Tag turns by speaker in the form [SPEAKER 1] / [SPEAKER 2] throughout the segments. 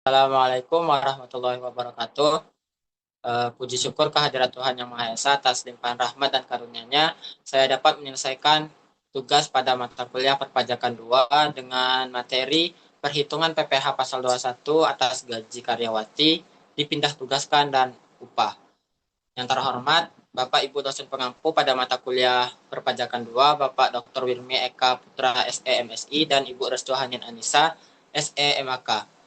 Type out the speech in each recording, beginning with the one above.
[SPEAKER 1] Assalamualaikum warahmatullahi wabarakatuh. Puji syukur kehadirat Tuhan Yang Maha Esa atas limpahan rahmat dan karunia-Nya. Saya dapat menyelesaikan tugas pada mata kuliah perpajakan 2 dengan materi perhitungan PPh pasal 21 atas gaji karyawati, dipindah tugaskan dan upah. Yang terhormat Bapak Ibu dosen pengampu pada mata kuliah perpajakan 2, Bapak Dr. Wirmi Eka Putra SE MSI dan Ibu Restu Hanin Anissa SE MAK.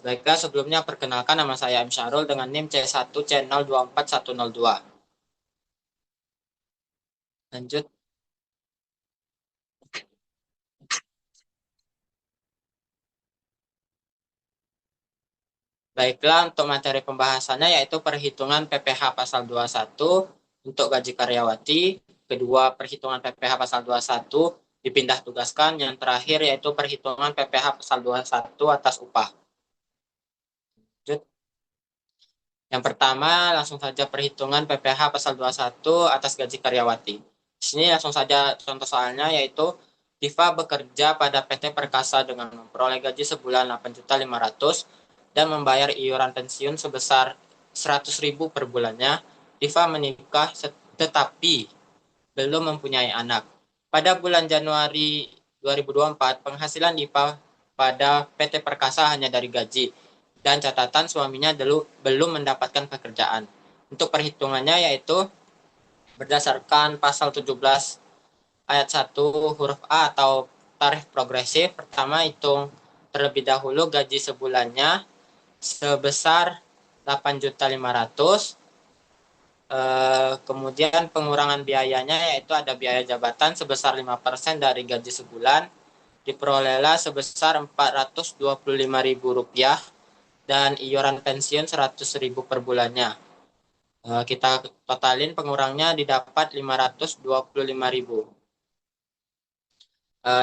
[SPEAKER 1] Baiklah, sebelumnya perkenalkan, nama saya M. Syarul dengan NIM C1 C024102. Lanjut. Baiklah, untuk materi pembahasannya yaitu perhitungan PPh pasal 21 untuk gaji karyawati, kedua perhitungan PPh pasal 21 dipindah tugaskan, yang terakhir yaitu perhitungan PPh pasal 21 atas upah. Lanjut. Yang pertama, langsung saja perhitungan PPh pasal 21 atas gaji karyawati. Di sini langsung saja contoh soalnya, yaitu Diva bekerja pada PT Perkasa dengan memperoleh gaji sebulan 8.500.000 dan membayar iuran pensiun sebesar 100.000 per bulannya. Diva menikah tetapi belum mempunyai anak. Pada bulan Januari 2024, penghasilan Diva pada PT Perkasa hanya dari gaji dan catatan suaminya belum mendapatkan pekerjaan. Untuk perhitungannya yaitu berdasarkan pasal 17 ayat 1 huruf A atau tarif progresif. Pertama, hitung terlebih dahulu gaji sebulannya sebesar 8.500.000. Kemudian pengurangan biayanya yaitu ada biaya jabatan sebesar 5% dari gaji sebulan, diperolehlah sebesar Rp425.000 dan iuran pensiun 100.000 per bulannya. Kita totalin pengurangnya didapat 525.000.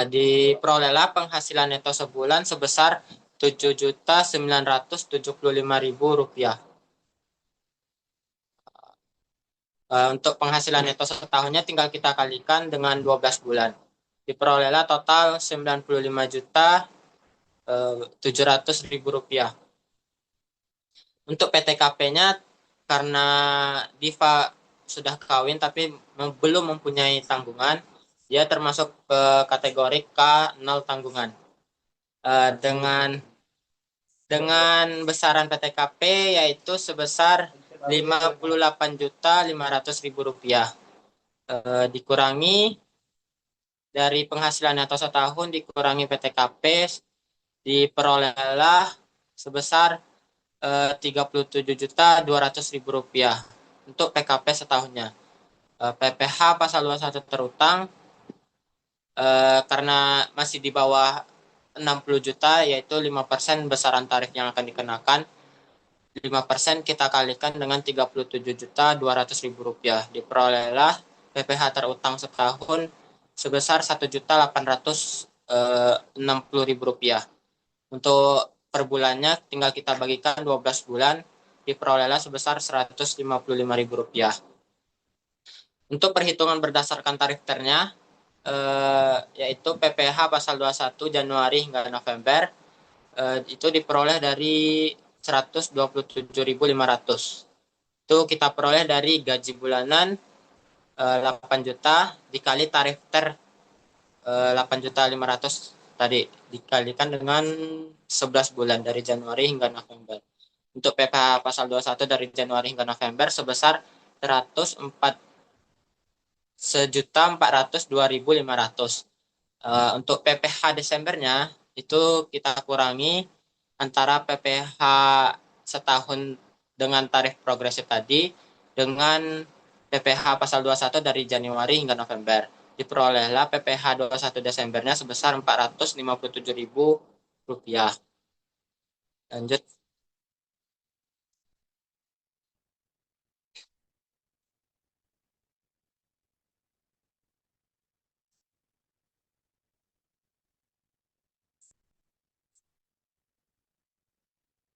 [SPEAKER 1] Diperolehlah penghasilan neto sebulan sebesar Rp7.975.000. Untuk penghasilan neto setahunnya tinggal kita kalikan dengan 12 bulan. Diperolehlah total Rp95.700.000. Untuk PTKP-nya, karena Diva sudah kawin tapi belum mempunyai tanggungan, dia termasuk kategori K0 tanggungan. Dengan besaran PTKP yaitu sebesar Rp58.500.000. Dikurangi dari penghasilan atau setahun, dikurangi PTKP, diperolehlah sebesar Rp37.200.000 untuk PKP setahunnya. PPh pasal 21 terutang karena masih di bawah 60 juta, yaitu 5% besaran tarif yang akan dikenakan. 5% kita kalikan dengan Rp37.200.000. Diperolehlah PPh terutang setahun sebesar Rp1.860.000. Untuk per bulannya tinggal kita bagikan 12 bulan, diperolehlah sebesar Rp155.000. Untuk perhitungan berdasarkan tarif ternya, yaitu PPh pasal 21 Januari hingga November, itu diperoleh dari 127.500. Itu kita peroleh dari gaji bulanan 8 juta dikali tarif ter 8.500 tadi, dikalikan dengan 11 bulan dari Januari hingga November. Untuk PPh pasal 21 dari Januari hingga November sebesar 1.402.500. Untuk PPh Desembernya itu kita kurangi antara PPh setahun dengan tarif progresif tadi dengan PPh pasal 21 dari Januari hingga November. Diperolehlah PPh 21 Desembernya sebesar Rp457.000. Lanjut.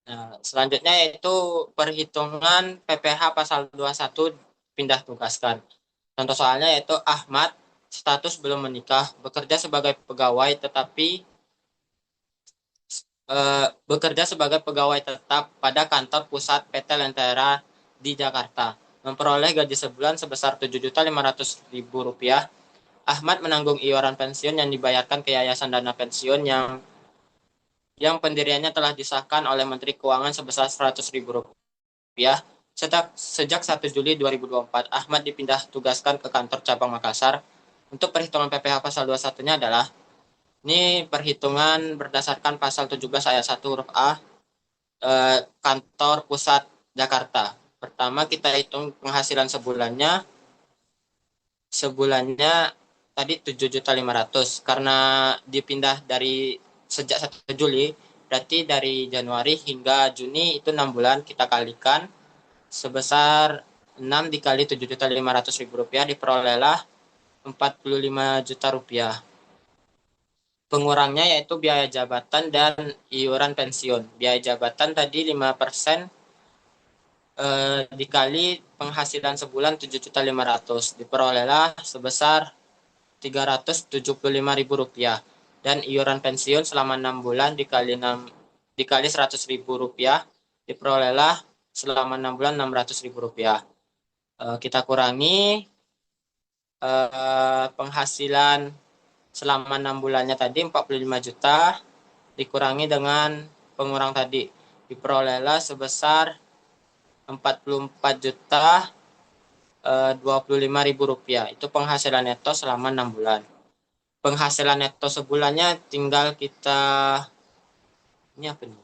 [SPEAKER 1] Nah, selanjutnya yaitu perhitungan PPh pasal 21 pindah tugaskan. Contoh soalnya yaitu Ahmad, status belum menikah, bekerja sebagai pegawai tetapi bekerja sebagai pegawai tetap pada kantor pusat PT Lentera di Jakarta, memperoleh gaji sebulan sebesar Rp7.500.000. Ahmad menanggung iuran pensiun yang dibayarkan ke Yayasan Dana Pensiun yang pendiriannya telah disahkan oleh Menteri Keuangan sebesar Rp100.000. Sejak 1 Juli 2024, Ahmad dipindah tugaskan ke kantor cabang Makassar. Untuk perhitungan PPh pasal 21-nya adalah, ini perhitungan berdasarkan pasal 17 ayat 1 huruf A, kantor pusat Jakarta. Pertama kita hitung penghasilan sebulannya. Sebulannya tadi 7.500.000 karena dipindah dari sejak 1 Juli, berarti dari Januari hingga Juni itu 6 bulan, kita kalikan sebesar 6 dikali Rp7.500.000 diperolehlah Rp45 juta. Pengurangnya yaitu biaya jabatan dan iuran pensiun. Biaya jabatan tadi 5% dikali penghasilan sebulan 7.500.000 diperolehlah sebesar Rp375.000, dan iuran pensiun selama 6 bulan dikali Rp100.000 diperolehlah selama 6 bulan Rp600.000. Kita kurangi penghasilan selama 6 bulannya tadi 45 juta dikurangi dengan pengurang tadi, diperolehlah sebesar Rp44.025.000. Itu penghasilan neto selama 6 bulan. Penghasilan neto sebulannya tinggal kita, ini apa nih?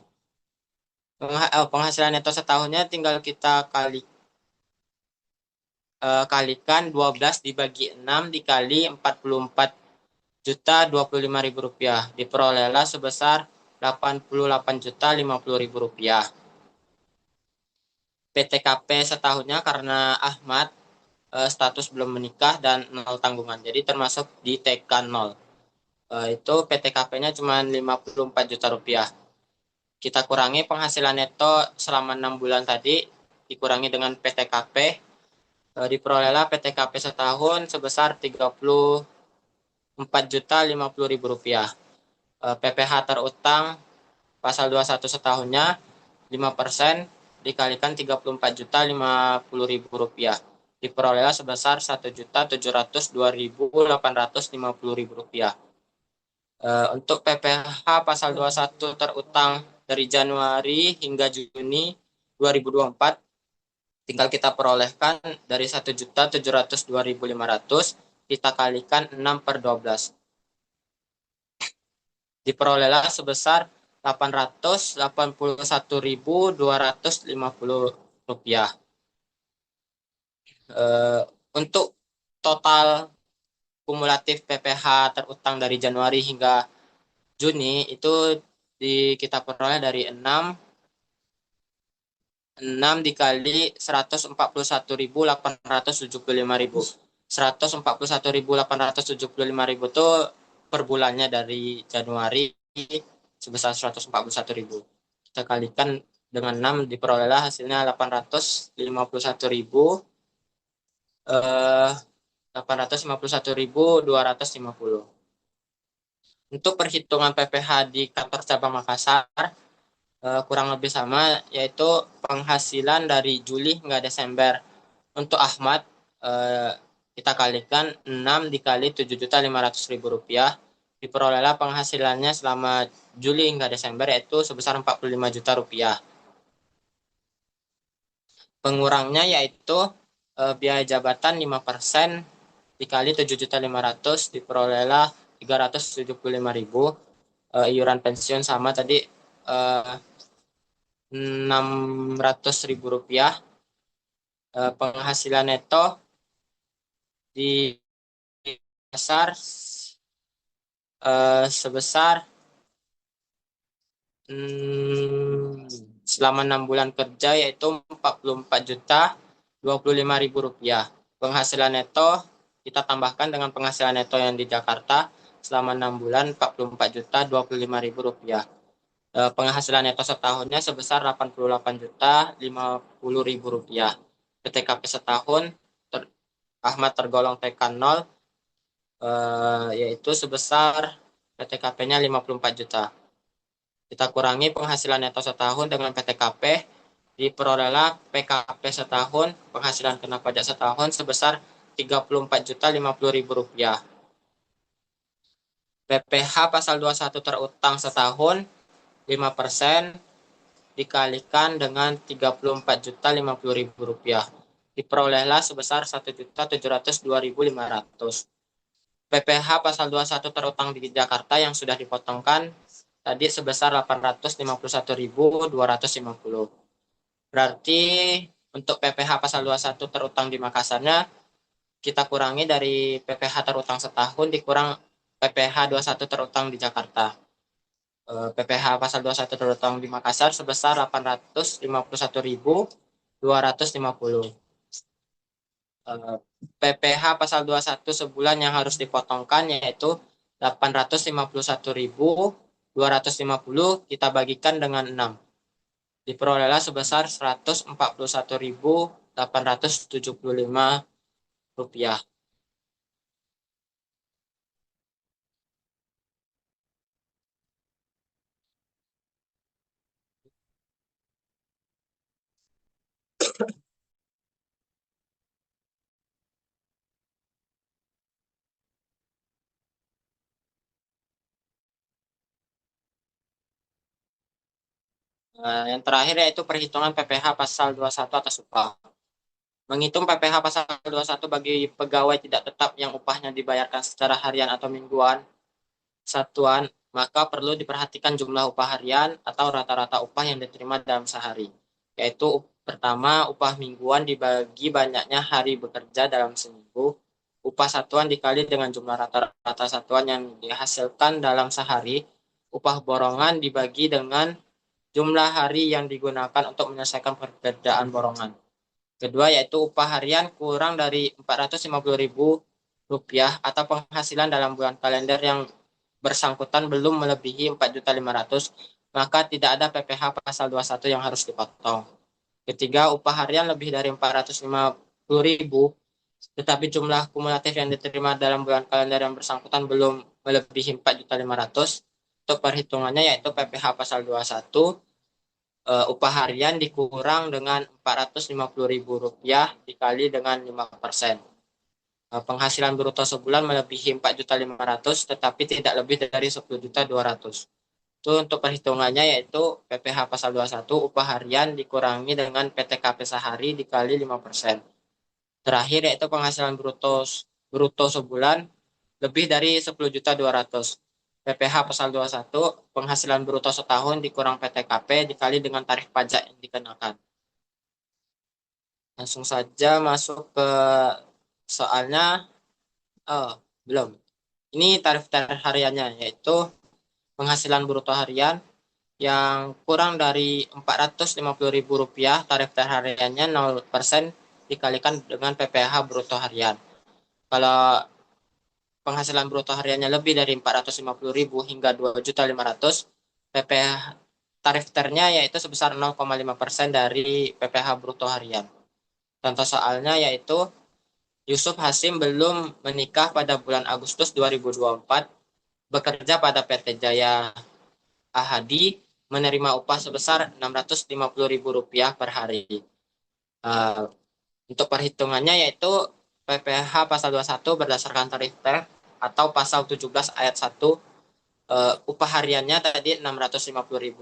[SPEAKER 1] Penghasilan neto setahunnya tinggal kita kalikan 12 dibagi 6 dikali Rp44.025.000 diperolehlah sebesar Rp88.050.000. PTKP setahunnya karena Ahmad status belum menikah dan 0 tanggungan, jadi termasuk di TK 0. Itu PTKP-nya cuma Rp54 juta. Kita kurangi penghasilan neto selama 6 bulan tadi, dikurangi dengan PTKP, diperolehlah PTKP setahun sebesar Rp34.050.000. PPh terutang pasal 21 setahunnya 5% dikalikan Rp34.050.000 diperolehlah sebesar Rp1.702.850.000. Untuk PPh pasal 21 terutang dari Januari hingga Juni 2024 tinggal kita perolehkan dari 1.702.500 kita kalikan 6/12 diperolehlah sebesar Rp881.250. Untuk total kumulatif PPh terutang dari Januari hingga Juni itu kita peroleh dari 6 dikali 141.875.000. 141.875.000 itu per bulannya dari Januari sebesar 141.000. Kita kalikan dengan 6 diperolehlah hasilnya 851.250. Untuk perhitungan PPh di kantor cabang Makassar kurang lebih sama, yaitu penghasilan dari Juli hingga Desember. Untuk Ahmad kita kalikan 6 dikali Rp7.500.000 diperolehlah penghasilannya selama Juli hingga Desember yaitu sebesar Rp45 juta. Pengurangnya yaitu biaya jabatan 5% dikali 7.500 diperolehlah Rp375.000. Iuran pensiun sama tadi Rp600.000. Penghasilan neto di dasar sebesar selama 6 bulan kerja yaitu Rp44.025.000. Penghasilan neto kita tambahkan dengan penghasilan neto yang di Jakarta selama 6 bulan Rp44.025.000. Penghasilan neto setahunnya sebesar Rp88.050.000. PTKP setahun Ahmad tergolong TK 0 yaitu sebesar PTKP-nya 54 juta. Kita kurangi penghasilan neto setahun dengan PTKP, diperolehlah PKP setahun, penghasilan kena pajak setahun sebesar Rp34.050.000. PPh pasal 21 terutang setahun 5% dikalikan dengan Rp34.050.000. Diperolehlah sebesar Rp1.702.500. PPh pasal 21 terutang di Jakarta yang sudah dipotongkan tadi sebesar Rp851.250. Berarti untuk PPh pasal 21 terutang di Makassarnya kita kurangi dari PPh terutang setahun dikurang PPh 21 terutang di Jakarta. PPh pasal 21 terutang di Makassar sebesar 851.250. PPh pasal 21 sebulan yang harus dipotongkan yaitu 851.250 kita bagikan dengan 6. Diperolehlah sebesar Rp141.875. Yang terakhir yaitu perhitungan PPh pasal 21 atas upah. Menghitung PPh pasal 21 bagi pegawai tidak tetap yang upahnya dibayarkan secara harian atau mingguan satuan, maka perlu diperhatikan jumlah upah harian atau rata-rata upah yang diterima dalam sehari. Yaitu pertama, upah mingguan dibagi banyaknya hari bekerja dalam seminggu. Upah satuan dikali dengan jumlah rata-rata satuan yang dihasilkan dalam sehari. Upah borongan dibagi dengan jumlah hari yang digunakan untuk menyelesaikan pekerjaan borongan. Kedua yaitu upah harian kurang dari Rp450.000 atau penghasilan dalam bulan kalender yang bersangkutan belum melebihi 4.500.000, maka tidak ada PPh pasal 21 yang harus dipotong. Ketiga, upah harian lebih dari 450.000 tetapi jumlah kumulatif yang diterima dalam bulan kalender yang bersangkutan belum melebihi 4.500.000. Untuk perhitungannya yaitu PPh pasal 21 upah harian dikurang dengan Rp450.000 dikali dengan 5%. Penghasilan bruto sebulan melebihi 4.500.000 tetapi tidak lebih dari 10.200.000. Itu untuk perhitungannya yaitu PPh pasal 21 upah harian dikurangi dengan PTKP sehari dikali 5%. Terakhir yaitu penghasilan bruto sebulan lebih dari 10.200.000. PPh pasal 21 penghasilan bruto setahun dikurang PTKP dikali dengan tarif pajak yang dikenakan. Langsung saja masuk ke soalnya. Oh, belum. Ini tarif hariannya yaitu penghasilan bruto harian yang kurang dari Rp450.000, tarif hariannya 0% dikalikan dengan PPh bruto harian. Kalau penghasilan bruto hariannya lebih dari 450.000 hingga 2.500.000, PPh tarif ternya yaitu sebesar 0,5% dari PPh bruto harian. Contoh soalnya yaitu Yusuf Hasim belum menikah pada bulan Agustus 2024, bekerja pada PT Jaya Ahadi, menerima upah sebesar Rp650.000 per hari. Untuk perhitungannya yaitu PPh pasal 21 berdasarkan tarif ter atau pasal 17 ayat 1, upah hariannya tadi Rp650.000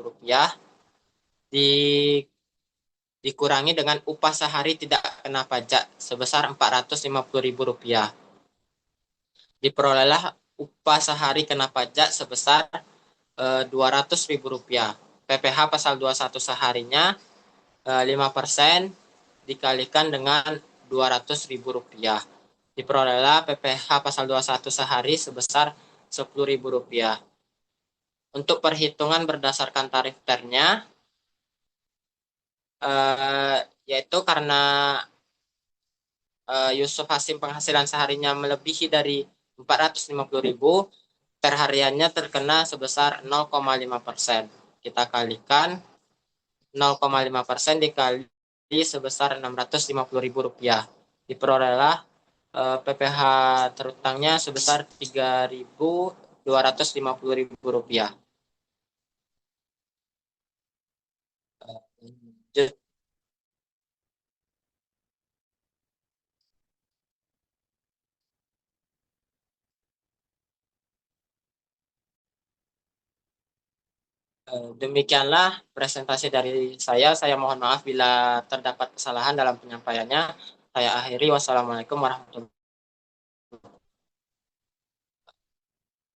[SPEAKER 1] dikurangi dengan upah sehari tidak kena pajak sebesar Rp450.000. Diperolehlah upah sehari kena pajak sebesar Rp200.000. PPh pasal 21 seharinya 5% dikalikan dengan Rp200.000. Diperolehlah PPh pasal 21 sehari sebesar Rp10.000. Untuk perhitungan berdasarkan tarif ternya, yaitu karena Yusuf Hasim penghasilan seharinya melebihi dari 450.000, per hariannya terkena sebesar 0,5%. Kita kalikan 0,5% dikali sebesar Rp650.000. Diperolehlah PPh terutangnya sebesar Rp3.250.000. Ju- Demikianlah presentasi dari saya. Saya mohon maaf bila terdapat kesalahan dalam penyampaiannya. Saya akhiri. Wassalamualaikum warahmatullahi wabarakatuh.